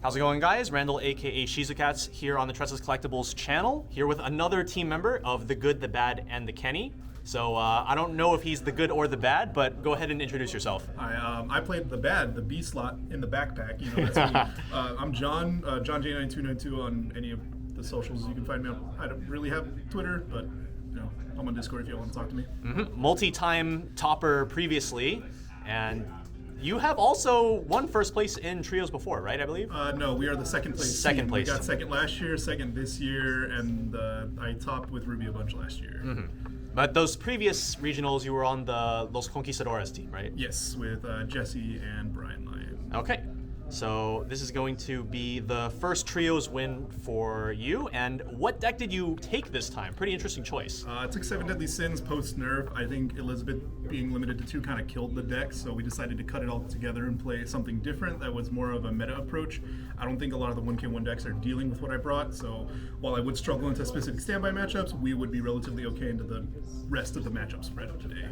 How's it going, guys? Randall, aka Shizukats, here on the Tressa's Collectibles channel, here with another team member of the Good, the Bad, and the Kenny. So I don't know if he's the good or the bad, but go ahead and introduce yourself. Hi, I played the bad, the B slot in the backpack. You know, that's me. I'm John, John J9292 on any of the socials. You can find me on. I don't really have Twitter, but you know, I'm on Discord if you want to talk to me. Multi-time topper previously, and you have also won first place in trios before, right? I believe. No, we are the second place. Second place. We got second last year, second this year, and I topped with Ruby a bunch last year. But those previous regionals, you were on the Los Conquistadores team, right? Yes, with Jesse and Brian Lyon. Okay. So this is going to be the first trios win for you. And what deck did you take this time? Pretty interesting choice. I took 7 Deadly Sins post-nerf. I think Elizabeth being limited to 2 kind of killed the deck, so we decided to cut it all together and play something different that was more of a meta approach. I don't think a lot of the 1k1 decks are dealing with what I brought, so while I would struggle into specific standby matchups, we would be relatively okay into the rest of the matchup spread of today.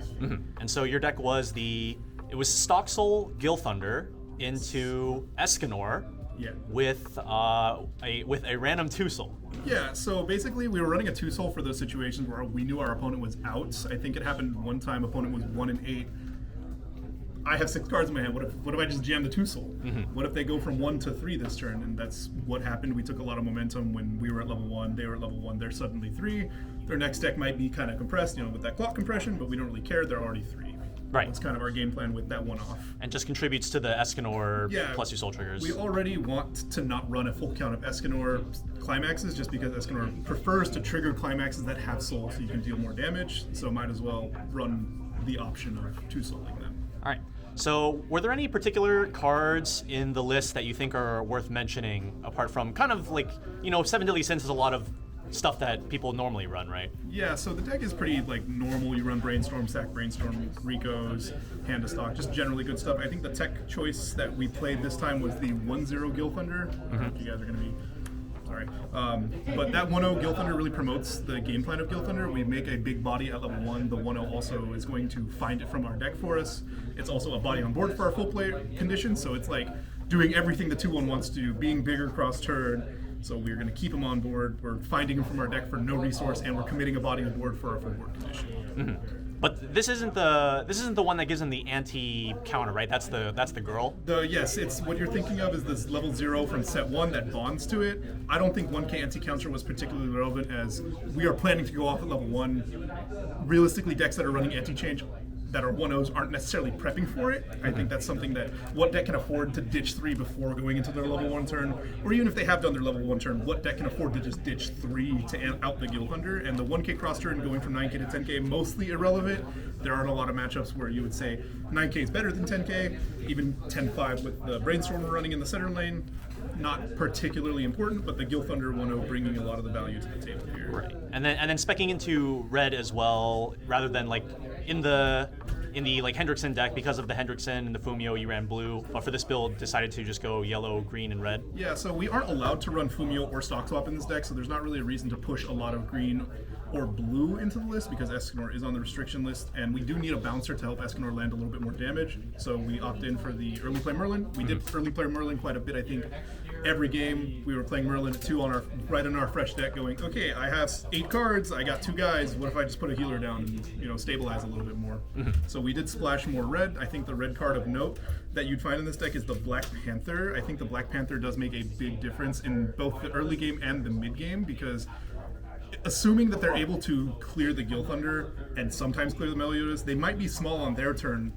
And so your deck was it was Stocksoul Gilthunder into Escanor with a random 2-soul. Yeah, so basically we were running a 2-soul for those situations where we knew our opponent was out. I think it happened one time, opponent was 1 and 8. I have 6 cards in my hand. What if I just jam the 2-soul? What if they go from 1 to 3 this turn? And that's what happened. We took a lot of momentum when we were at level 1. They were at level 1. They're suddenly 3. Their next deck might be kind of compressed, you know, with that clock compression, but we don't really care. They're already 3. Right. It's kind of our game plan with that one off. And just contributes to the Escanor plus 2 soul triggers. We already want to not run a full count of Escanor climaxes just because Escanor prefers to trigger climaxes that have soul so you can deal more damage. So might as well run the option of 2-souling them. All right. So were there any particular cards in the list that you think are worth mentioning apart from kind of like, you know, 7 Deadly Sins is a lot of stuff that people normally run, right? Yeah, so the deck is pretty like normal. You run Brainstorm, Sack Brainstorm, Ricos, Hand to Stock, just generally good stuff. I think the tech choice that we played this time was the 1-0 Gilthunder. I don't know if you guys are going to be... Sorry. But that 1-0 Gilthunder really promotes the game plan of Gilthunder. We make a big body at level 1. The 1-0 also is going to find it from our deck for us. It's also a body on board for our full play condition, so it's like doing everything the 2-1 wants to do, being bigger cross turn. So we're going to keep him on board. We're finding him from our deck for no resource, and we're committing a body on board for our full board condition. But this isn't the one that gives him the anti counter, right? That's the girl. Yes, it's what you're thinking of is this level 0 from set 1 that bonds to it. I don't think 1k anti counter was particularly relevant as we are planning to go off at level 1. Realistically, decks that are running anti change that are 1-0s aren't necessarily prepping for it. I think that's something that what deck can afford to ditch 3 before going into their level 1 turn, or even if they have done their level 1 turn, what deck can afford to just ditch 3 to out the Gilthunder? And the 1k cross turn going from 9k to 10k, mostly irrelevant. There aren't a lot of matchups where you would say 9k is better than 10k, even 10-5 with the Brainstormer running in the center lane. Not particularly important, but the Gilthunder 1-0 bringing a lot of the value to the table here. Right, and then specking into red as well, rather than like in the like Hendrickson deck, because of the Hendrickson and the Fumio, you ran blue, but for this build decided to just go yellow, green, and red. Yeah, so we aren't allowed to run Fumio or Stock Swap in this deck, so there's not really a reason to push a lot of green or blue into the list because Escanor is on the restriction list, and we do need a bouncer to help Escanor land a little bit more damage, so we opt in for the early play Merlin. We did early play Merlin quite a bit, I think. Every game we were playing Merlin at 2 on right in our fresh deck going, okay, I have 8 cards, I got 2 guys, what if I just put a healer down and, you know, stabilize a little bit more? So we did splash more red. I think the red card of note that you'd find in this deck is the Black Panther. I think the Black Panther does make a big difference in both the early game and the mid game because assuming that they're able to clear the Gilthunder and sometimes clear the Meliodas, they might be small on their turn.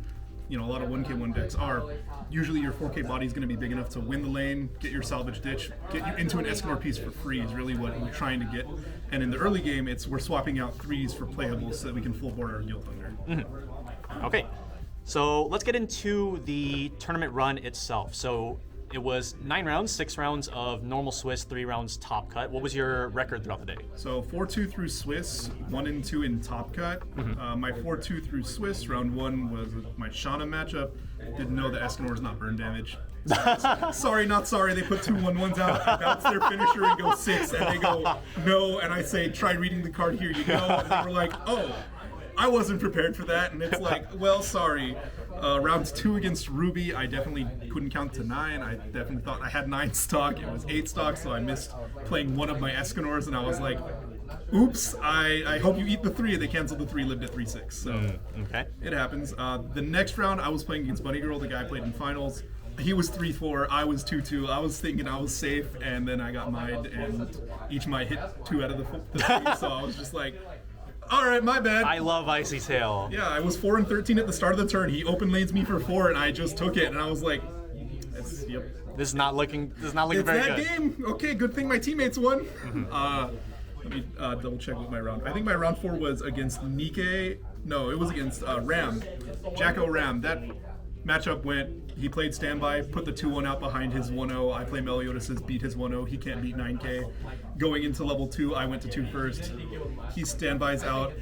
You know, a lot of 1k1 decks are. Usually your 4k body is going to be big enough to win the lane, get your salvage ditch, get you into an Escanor piece for free is really what we're trying to get. And in the early game, we're swapping out 3s for playables so that we can full board our Gilthunder. Okay, so let's get into the tournament run itself. So it was 9 rounds, 6 rounds of normal Swiss, 3 rounds top cut. What was your record throughout the day? So 4-2 through Swiss, 1 and 2 in top cut. My 4-2 through Swiss, round 1 was my Shauna matchup. Didn't know that Escanor is not burn damage. Sorry, not sorry. They put 2 1-1s out. I bounce their finisher and go 6, and they go no. And I say, try reading the card here. You go. And they were like, oh. I wasn't prepared for that, and it's like, well, sorry. Round 2 against Ruby, I definitely couldn't count to 9. I definitely thought I had 9 stock. It was 8 stock, so I missed playing one of my Escanors, and I was like, oops, I hope you eat the 3. They canceled the 3, lived at 3-6. So okay. It happens. The next round, I was playing against Bunny Girl, the guy I played in finals. He was 3-4, I was 2-2. I was thinking I was safe, and then I got mined, and each mine hit 2 out of the 3, so I was just like, all right, my bad. I love Icy Tail. Yeah, I was 4-13 at the start of the turn. He open lanes me for 4, and I just took it, and I was like, yep. This is not looking It's very good. that game. Okay, good thing my teammates won. Let me double check with my round. I think my round 4 was against Nikkei. No, it was against Ram. Jacko Ram. That matchup went, he played standby, put the 2-1 out behind his 1-0. I play Meliodas, beat his 1-0. He can't beat 9K. Going into level 2, I went to 2 first. He standbys out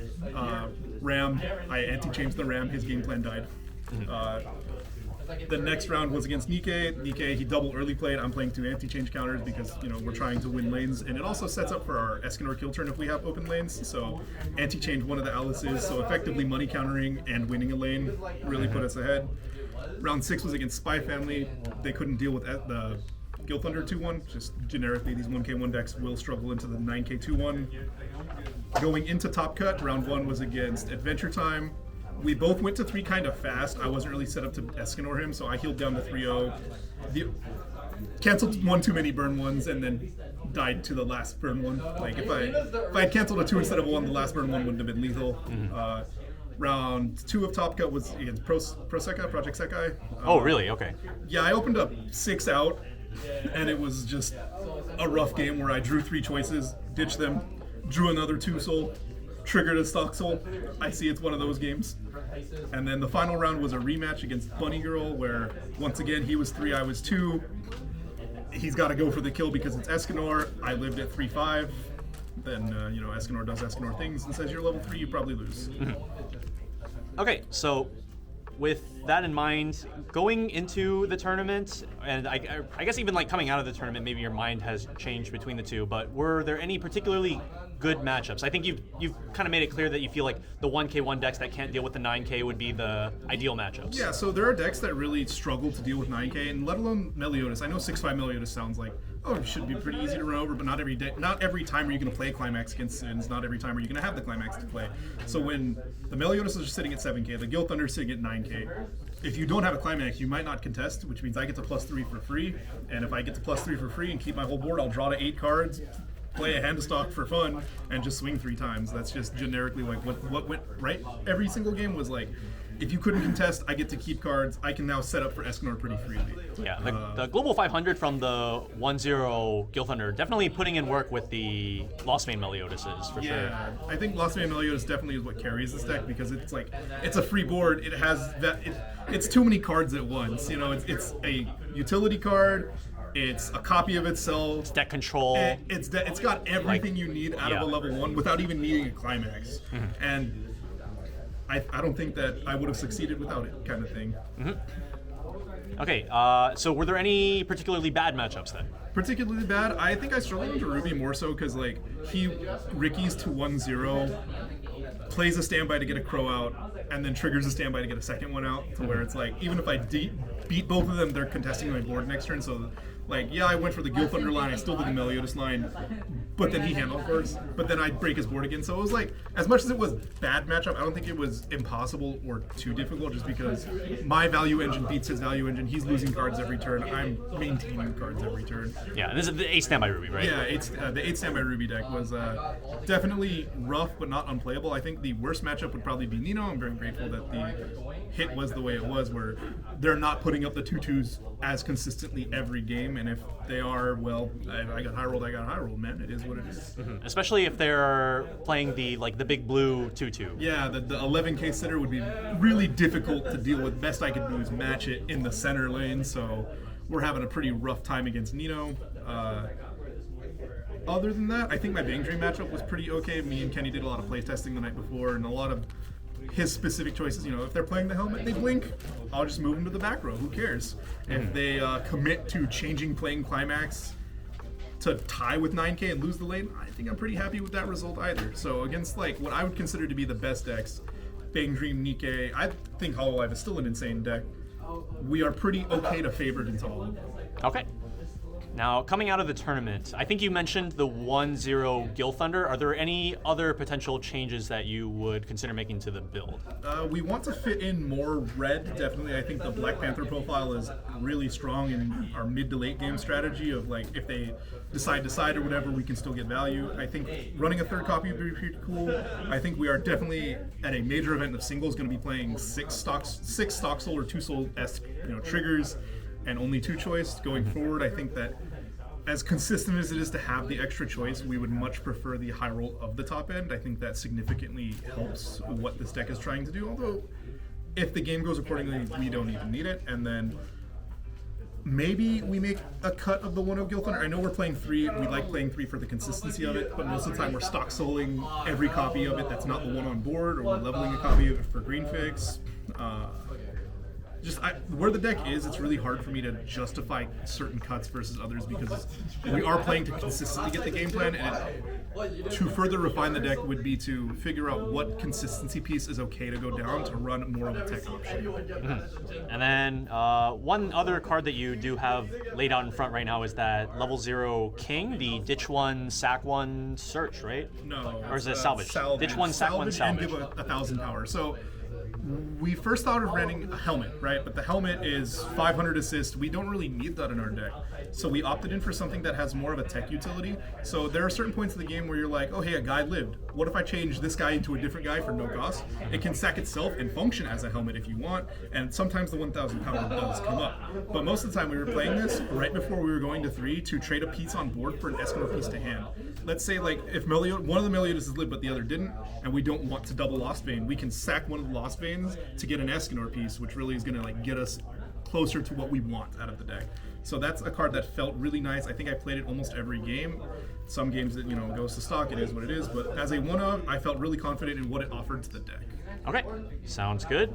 Ram. I anti-changed the Ram. His game plan died. The next round was against Nikkei. Nikkei, he double early played. I'm playing 2 anti-change counters because, we're trying to win lanes. And it also sets up for our Escanor kill turn if we have open lanes. So anti-change one of the Alices. So effectively money countering and winning a lane really put us ahead. Round 6 was against Spy Family. They couldn't deal with the Gilthunder 2-1. Just generically, these 1K1 decks will struggle into the 9K 2-1. Going into Top Cut, round 1 was against Adventure Time. We both went to 3 kind of fast. I wasn't really set up to Escanor him, so I healed down to 3-0. Canceled 1 too many burn 1s and then died to the last burn 1. Like if I had canceled a 2 instead of a 1, the last burn 1 wouldn't have been lethal. Round 2 of Top Cut was against Project Sekai. Oh, really? Okay. Yeah, I opened up 6 out, and it was just a rough game where I drew 3 choices, ditched them, drew another 2 soul, triggered a stock soul. I see it's one of those games. And then the final round was a rematch against Bunny Girl, where once again he was 3, I was 2. He's got to go for the kill because it's Escanor. I lived at 3-5. Then Escanor does Escanor things and says you're level 3, you probably lose. Okay, so with that in mind, going into the tournament, and I guess even like coming out of the tournament, maybe your mind has changed between the two, but were there any particularly good matchups? I think you've kind of made it clear that you feel like the 1K1 decks that can't deal with the 9K would be the ideal matchups. Yeah, so there are decks that really struggle to deal with 9K, and let alone Meliodas. I know 6-5 Meliodas sounds like, oh, it should be pretty easy to run over, but not every time are you going to play Climax against Sins, not every time are you going to have the Climax to play. So when the Meliodas is sitting at 7K, the Gilthunder is sitting at 9K, if you don't have a Climax, you might not contest, which means I get to +3 for free, and if I get to +3 for free and keep my whole board, I'll draw to 8 cards, play a hand of stock for fun, and just swing 3 times. That's just generically like what went right. Every single game was like, if you couldn't contest, I get to keep cards. I can now set up for Escanor pretty freely. Yeah, the Global 500 from the 1-0 Gilthunder definitely putting in work with the Lostvayne Meliodas for sure. Yeah, I think Lostvayne Meliodas definitely is what carries this deck because it's like, it's a free board. It has that, it's too many cards at once. It's a utility card. It's a copy of itself. It's deck control. It's got everything you need out of a level 1 without even needing a Climax. And I don't think that I would have succeeded without it, kind of thing. Okay, so were there any particularly bad matchups then? Particularly bad? I think I struggled into Ruby more so because like he Ricky's to 1-0, plays a standby to get a crow out, and then triggers a standby to get a second one out, to where it's like, even if I beat both of them, they're contesting my board next turn, so like, yeah, I went for the Gilthunder line, I still did the Meliodas line, but then he handled first, but then I'd break his board again, so it was like, as much as it was bad matchup, I don't think it was impossible or too difficult, just because my value engine beats his value engine, he's losing cards every turn, I'm maintaining cards every turn. Yeah, and this is the 8 standby Ruby, right? Yeah, the 8 standby Ruby deck was definitely rough, but not unplayable. I think the worst matchup would probably be Nino. I'm very grateful that the hit was the way it was, where they're not putting up the 2-2s as consistently every game, and if they are, well, I got high rolled, man. It is what it is. Especially if they're playing the big blue 2-2. Yeah, the 11K sitter would be really difficult to deal with. Best I could do is match it in the center lane, so we're having a pretty rough time against Nino. Other than that, I think my Bang Dream matchup was pretty okay. Me and Kenny did a lot of playtesting the night before, and a lot of his specific choices. If they're playing the helmet, they blink, I'll just move them to the back row. Who cares? If they commit to playing Climax to tie with 9K and lose the lane, I think I'm pretty happy with that result either. So against like what I would consider to be the best decks, Bang Dream, Nikkei. I think Hololive is still an insane deck. We are pretty okay to favored into all of them. Okay. Now, coming out of the tournament, I think you mentioned the 1-0 Gilthunder. Are there any other potential changes that you would consider making to the build? We want to fit in more red, definitely. I think the Black Panther profile is really strong in our mid to late game strategy of like, if they decide or whatever, we can still get value. I think running a third copy would be pretty cool. I think we are definitely at a major event of singles going to be playing six stock soul or 2 soul-esque triggers and only 2 choice going forward. I think that as consistent as it is to have the extra choice, we would much prefer the high roll of the top end. I think that significantly helps what this deck is trying to do, although if the game goes accordingly, we don't even need it. And then maybe we make a cut of the 1-0 Gilthunder. I know we're playing 3, we like playing 3 for the consistency of it, but most of the time we're stock souling every copy of it that's not the one on board, or we're leveling a copy of it for green fix. Where the deck is, it's really hard for me to justify certain cuts versus others because we are playing to consistently get the game plan, and to further refine the deck would be to figure out what consistency piece is okay to go down to run more of a tech option. Mm-hmm. And then one other card that you do have laid out in front right now is that level 0 King, the ditch 1, sack 1 search, right? No. Or is it salvage? Ditch 1, sack 1, salvage. And give 1,000 power. So we first thought of running a helmet, right? But the helmet is 500 assist. We don't really need that in our deck. So we opted in for something that has more of a tech utility. So there are certain points in the game where you're like, oh, hey, a guy lived. What if I change this guy into a different guy for no cost? It can sack itself and function as a helmet if you want. And sometimes the 1,000 power does come up. But most of the time we were playing this right before we were going to 3 to trade a piece on board for an Escanor piece to hand. Let's say like if one of the Meliodas has lived but the other didn't, and we don't want to double Lostvayne, we can sack one of the Lostvanes to get an Escanor piece, which really is going to like get us closer to what we want out of the deck. So that's a card that felt really nice. I think I played it almost every game. Some games that goes to stock, it is what it is. But as a one-of, I felt really confident in what it offered to the deck. Okay, sounds good.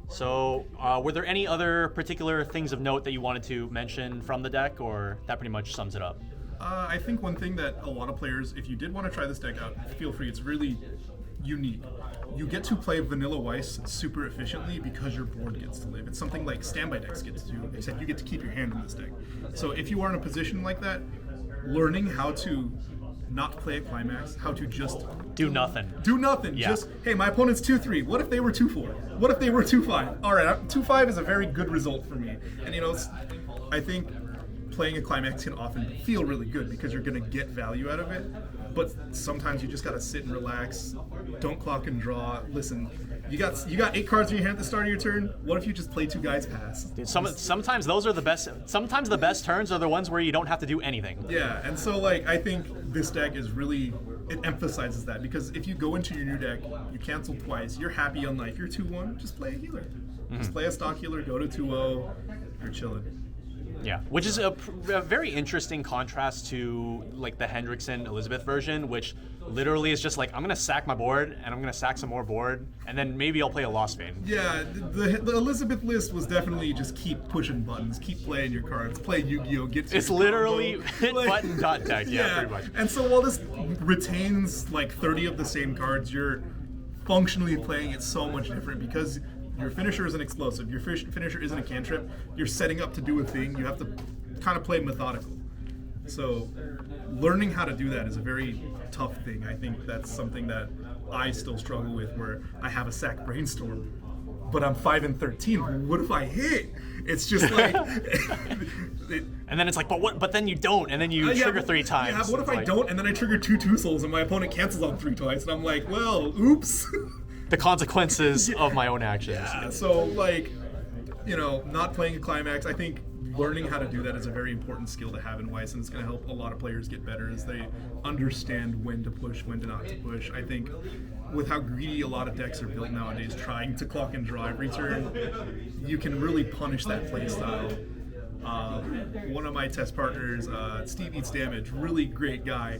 So were there any other particular things of note that you wanted to mention from the deck, or that pretty much sums it up? I think one thing that a lot of players, if you did want to try this deck out, feel free. It's really unique. You get to play vanilla Weiss super efficiently because your board gets to live. It's something like standby decks get to do, except you get to keep your hand in this deck. So if you are in a position like that, learning how to not play a climax, how to just do nothing. Yeah. Just, hey, my opponent's 2-3. What if they were 2-4? What if they were 2-5? All right, 2-5 is a very good result for me. And I think playing a climax can often feel really good because you're going to get value out of it. But sometimes you just got to sit and relax. Don't clock and draw. Listen, you got 8 cards in your hand at the start of your turn. What if you just play 2 guys pass? Dude, sometimes those are the best. Sometimes the best turns are the ones where you don't have to do anything. Yeah, and so I think this deck is really, it emphasizes that, because if you go into your new deck, you cancel twice, you're happy on life, you're 2-1, just play a healer. Just play a stock healer, go to 2-0, you're chilling. Yeah, which is a very interesting contrast to like the Hendrickson Elizabeth version, which literally is just like, I'm gonna sack my board and I'm gonna sack some more board, and then maybe I'll play a Lostvayne. Yeah, the Elizabeth list was definitely just keep pushing buttons, keep playing your cards, play Yu-Gi-Oh, get to It's literally hit button dot deck, yeah, pretty much. And so while this retains like 30 of the same cards, you're functionally playing it so much different because your finisher is an explosive, your finisher isn't a cantrip, you're setting up to do a thing, you have to kind of play methodical. So learning how to do that is a very tough thing. I think that's something that I still struggle with, where I have a sack brainstorm, but I'm 5-13. What if I hit? It's just like... and then it's like, but then you don't, and then you trigger 3 times. Yeah, what if I don't, and then I trigger 2 souls, and my opponent cancels on 3 twice, and I'm like, well, oops. The consequences of my own actions. Yeah, so not playing a climax, I think learning how to do that is a very important skill to have in Weiss, and it's going to help a lot of players get better as they understand when to push, when to not to push. I think with how greedy a lot of decks are built nowadays, trying to clock and draw every turn, you can really punish that playstyle. One of my test partners, Steve Eats Damage, really great guy.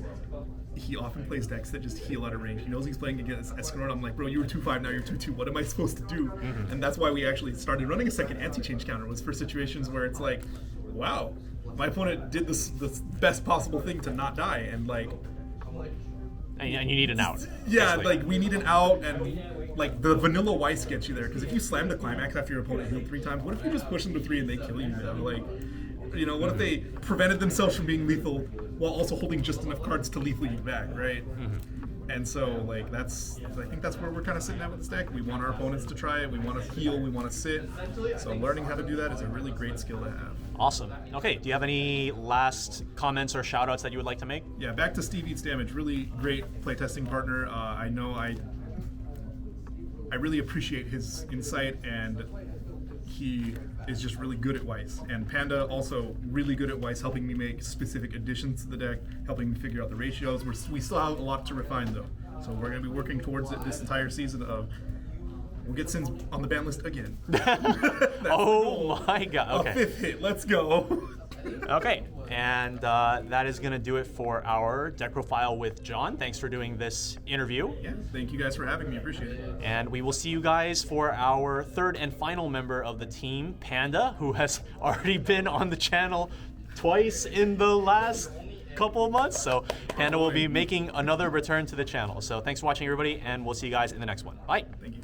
He often plays decks that just heal out of range. He knows he's playing against Escanor, and I'm like, bro, you were 2-5, now you're 2-2. What am I supposed to do? And that's why we actually started running a second anti-change counter, was for situations where it's like, wow, my opponent did the best possible thing to not die, and and you need an out. Yeah, basically. we need an out, and like the vanilla Weiss gets you there, because if you slam the climax after your opponent healed 3 times, what if you just push them to 3 and they kill you? Like, you know, what if they prevented themselves from being lethal while also holding just enough cards to lethal you back, right? And so, like, I think that's where we're kind of sitting at with this deck. We want our opponents to try it, we want to heal, we want to sit. So learning how to do that is a really great skill to have. Awesome. Okay, do you have any last comments or shout-outs that you would like to make? Yeah, back to Steve Eats Damage, really great playtesting partner. I know I really appreciate his insight, and he is just really good at Weiss. And Panda also really good at Weiss, helping me make specific additions to the deck, helping me figure out the ratios. We still have a lot to refine though, so we're going to be working towards it this entire season. We'll get Sins on the ban list again. Oh my god, okay. A 5th hit, let's go. Okay, and that is going to do it for our deck profile with John. Thanks for doing this interview. Yeah, thank you guys for having me, appreciate it. And we will see you guys for our 3rd and final member of the team, Panda, who has already been on the channel twice in the last couple of months. So Panda will be making another return to the channel. So thanks for watching, everybody, and we'll see you guys in the next one. Bye. Thank you.